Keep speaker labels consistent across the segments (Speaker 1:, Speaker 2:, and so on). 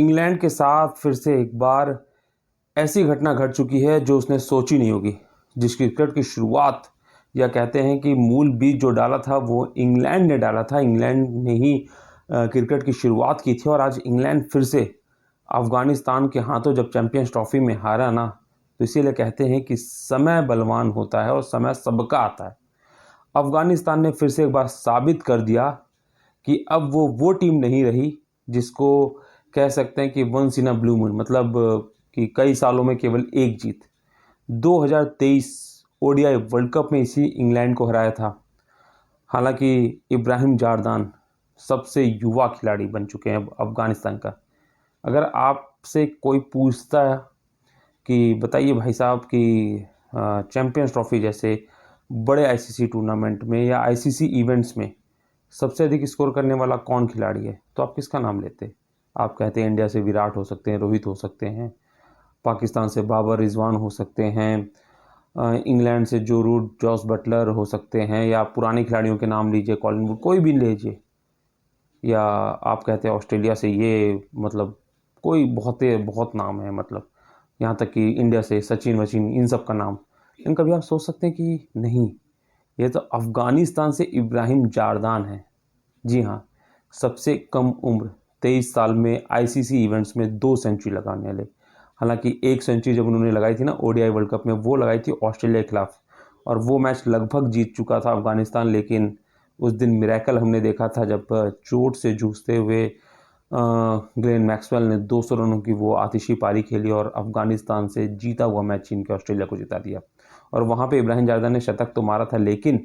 Speaker 1: England के साथ फिर से एक बार ऐसी घटना घट चुकी है जो उसने सोची नहीं होगी। जिस क्रिकेट की शुरुआत या कहते हैं कि मूल बीज जो डाला था वो इंग्लैंड ने डाला था। इंग्लैंड ने ही क्रिकेट की शुरुआत की थी और आज इंग्लैंड फिर से अफ़गानिस्तान के हाथों जब चैंपियंस ट्रॉफी में हारा ना, तो इसीलिए कहते हैं कि समय बलवान होता है और समय सबका आता है। अफ़गानिस्तान ने फिर से एक बार साबित कर दिया कि अब वो टीम नहीं रही जिसको कह सकते हैं कि once in a blue moon, मतलब कि कई सालों में केवल एक जीत। 2023 ओडीआई वर्ल्ड कप में इसी इंग्लैंड को हराया था। हालांकि इब्राहिम जारदान सबसे युवा खिलाड़ी बन चुके हैं अफगानिस्तान का। अगर आपसे कोई पूछता है कि बताइए भाई साहब कि चैंपियंस ट्रॉफी जैसे बड़े आईसीसी टूर्नामेंट में या आईसीसी इवेंट्स में सबसे अधिक स्कोर करने वाला कौन खिलाड़ी है, तो आप किसका नाम लेते? आप कहते हैं इंडिया से विराट हो सकते हैं, रोहित हो सकते हैं, पाकिस्तान से बाबर रिजवान हो सकते हैं, इंग्लैंड से जो रूट जॉस बटलर हो सकते हैं, या पुराने खिलाड़ियों के नाम लीजिए, कॉलिन वुड, कोई भी लीजिए, या आप कहते हैं ऑस्ट्रेलिया से ये, मतलब कोई बहुत नाम है, मतलब यहाँ तक कि इंडिया से सचिन वचिन, इन सब का नाम। लेकिन कभी आप सोच सकते हैं कि नहीं, ये तो अफ़गानिस्तान से इब्राहिम जारदान है। जी हाँ, सबसे कम उम्र 23 साल में आईसीसी इवेंट्स में 2 सेंचुरी लगाने वाले। हालांकि एक सेंचुरी जब उन्होंने लगाई थी ना ओडीआई वर्ल्ड कप में, वो लगाई थी ऑस्ट्रेलिया के खिलाफ, और वो मैच लगभग जीत चुका था अफगानिस्तान। लेकिन उस दिन मिरेकल हमने देखा था जब चोट से जूझते हुए ग्लेन मैक्सवेल ने 200 रनों की वो आतिशी पारी खेली और अफगानिस्तान से जीता हुआ मैच छीन के ऑस्ट्रेलिया को जिता दिया। और वहाँ पे इब्राहिम जारदान ने शतक तो मारा था, लेकिन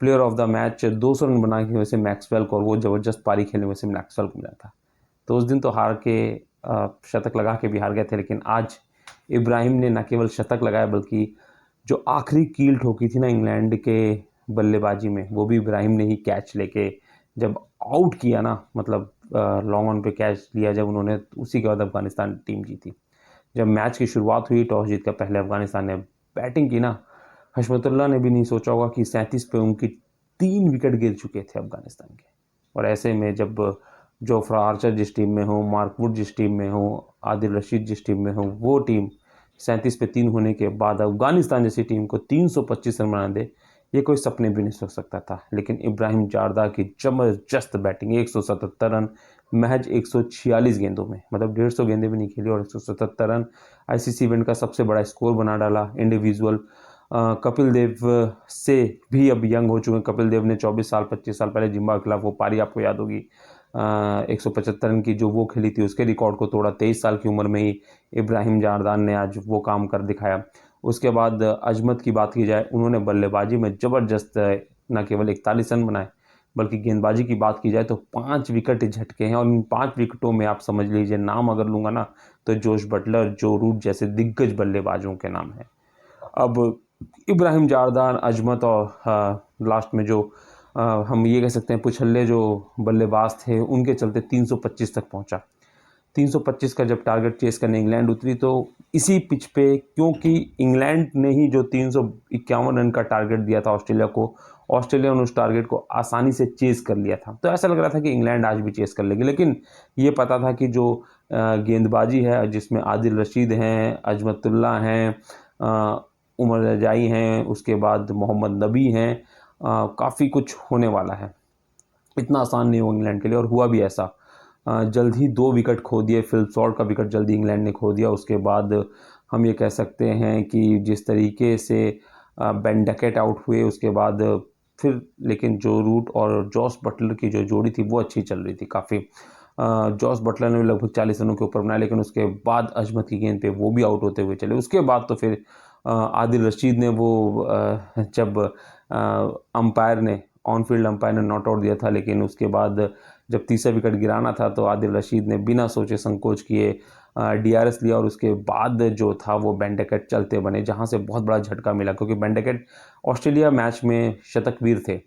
Speaker 1: player of the match 200 run बनाने की वजह से मैक्सवेल को, और वो ज़बरदस्त पारी खेलने की वजह से मैक्सवेल को मिला था। तो उस दिन तो हार के शतक लगा के भी हार गए थे, लेकिन आज इब्राहिम ने न केवल शतक लगाया बल्कि जो आखिरी कील ठोकी थी ना इंग्लैंड के बल्लेबाजी में, वो भी इब्राहिम ने ही कैच लेके जब आउट किया ना, मतलब लॉन्ग ऑन पे कैच लिया जब उन्होंने, उसी के बाद अफगानिस्तान टीम जीती। जब मैच की शुरुआत हुई, टॉस जीत कर पहले अफगानिस्तान ने बैटिंग की ना, हशमतुल्लाह ने भी नहीं सोचा होगा कि 37 पे उनकी 3 विकेट गिर चुके थे अफगानिस्तान के। और ऐसे में जब जोफ्रा आर्चर जिस टीम में हो, मार्क वुड जिस टीम में हो, आदिल रशीद जिस टीम में हो, वो टीम 37 पे 3 होने के बाद अफगानिस्तान जैसी टीम को 325 रन बना दे, ये कोई सपने भी नहीं सोच सकता था। लेकिन इब्राहिम जारदा की जबरदस्त बैटिंग, 177 रन महज 146 गेंदों में, मतलब 150 गेंदें भी नहीं खेली, और 177 रन आईसीसी इवेंट का सबसे बड़ा स्कोर बना डाला इंडिविजुअल। कपिल देव से भी अब यंग हो चुके हैं। कपिल देव ने 24 साल 25 साल पहले जिम्बाब्वे के खिलाफ वो पारी आपको याद होगी, 175 रन की जो वो खेली थी, उसके रिकॉर्ड को तोड़ा। 23 साल की उम्र में ही इब्राहिम जारदान ने आज वो काम कर दिखाया। उसके बाद अजमत की बात की जाए, उन्होंने बल्लेबाजी में ज़बरदस्त न केवल 41 रन बनाए, बल्कि गेंदबाजी की बात की जाए तो 5 विकेट झटके हैं, और इन 5 विकेटों में आप समझ लीजिए, नाम अगर लूँगा ना तो जोश बटलर, जो रूट जैसे दिग्गज बल्लेबाजों के नाम हैं। अब इब्राहिम जारदान, अजमत और लास्ट में जो हम ये कह सकते हैं पुछल्ले जो बल्लेबाज थे, उनके चलते 325 तक पहुंचा। 325 का जब टारगेट चेस करने इंग्लैंड उतरी, तो इसी पिच पे, क्योंकि इंग्लैंड ने ही जो 351 रन का टारगेट दिया था ऑस्ट्रेलिया को, ऑस्ट्रेलिया ने उस टारगेट को आसानी से चेस कर लिया था। तो ऐसा लग रहा था कि इंग्लैंड आज भी चेस कर लेगी, लेकिन ये पता था कि जो गेंदबाजी है, जिसमें आदिल रशीद हैं, अजमतुल्ला हैं, उमर रजाई हैं, उसके बाद मोहम्मद नबी हैं, काफ़ी कुछ होने वाला है। इतना आसान नहीं हो इंग्लैंड के लिए, और हुआ भी ऐसा। जल्द ही 2 विकेट खो दिए, फिल सॉल्ट का विकेट जल्दी इंग्लैंड ने खो दिया। उसके बाद हम ये कह सकते हैं कि जिस तरीके से बेन डकेट आउट हुए, उसके बाद फिर लेकिन जो रूट और जॉस बटलर की जो जोड़ी थी वो अच्छी चल रही थी काफ़ी। जॉस बटलर ने लगभग 40 रनों के ऊपर बनाया, लेकिन उसके बाद अजमत की गेंद पे वो भी आउट होते हुए चले। उसके बाद तो फिर आदिल रशीद ने वो जब अंपायर ने, ऑन फील्ड अंपायर ने नॉट आउट दिया था, लेकिन उसके बाद जब तीसरा विकेट गिराना था तो आदिल रशीद ने बिना सोचे संकोच किए डीआरएस लिया, और उसके बाद जो था वो बेन डकेट चलते बने, जहां से बहुत बड़ा झटका मिला, क्योंकि बेन डकेट ऑस्ट्रेलिया मैच में शतकवीर थे।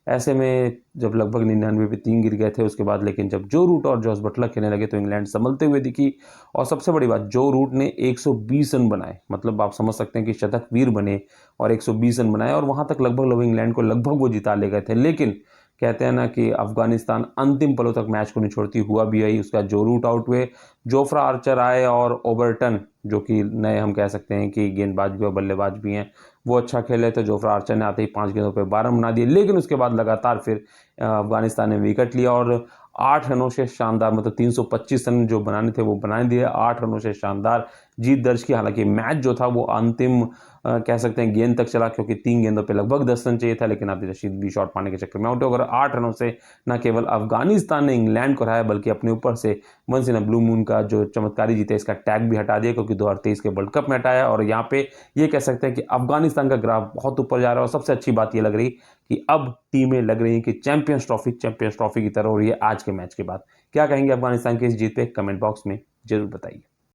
Speaker 1: ऐसे में जब लगभग 99 पे 3 गिर गए थे उसके बाद, लेकिन जब जो रूट और जॉस बटलर खेलने लगे तो इंग्लैंड संभलते हुए दिखी। और सबसे बड़ी बात, जो रूट ने 120 रन बनाए, मतलब आप समझ सकते हैं कि शतकवीर बने और 120 रन बनाए, और वहां तक लगभग इंग्लैंड को लगभग वो जिता ले गए थे। लेकिन कहते हैं ना कि अफगानिस्तान अंतिम पलों तक मैच को नहीं छोड़ती, हुआ भी यही। उसका जो रूट आउट हुए, जोफ्रा आर्चर आए और ओबर्टन, जो कि नए हम कह सकते हैं कि गेंदबाज भी और बल्लेबाज भी हैं, वो अच्छा खेले। तो जोफ्रा आर्चर ने आते ही 5 गेंदों पे 12 बना दिए, लेकिन उसके बाद लगातार फिर अफगानिस्तान ने विकेट लिया और 8 रनों से शानदार, मतलब 325 रन जो बनाने थे वो बना दिए। 8 रनों से शानदार जीत दर्ज की। हालांकि मैच जो था वो अंतिम कह सकते हैं गेंद तक चला, क्योंकि 3 गेंदों पे लगभग 10 रन चाहिए था, लेकिन आदिल रशीद भी शॉट पाने के चक्कर में आउट हो गए। 8 रनों से न केवल अफगानिस्तान ने इंग्लैंड को हराया, बल्कि अपने ऊपर से once in a blue moon का जो चमत्कारी जीते इसका टैग भी हटा दिया, क्योंकि 2023 के वर्ल्ड कप में हटाया। और यहाँ पे ये कह सकते हैं कि अफगानिस्तान का ग्राफ बहुत ऊपर जा रहा है। और सबसे अच्छी बात ये लग रही कि अब टीमें लग रही कि चैंपियंस ट्रॉफी की तरह हो रही है आज के मैच के बाद। क्या कहेंगे अफगानिस्तान की इस जीत पे? कमेंट बॉक्स में जरूर बताइए।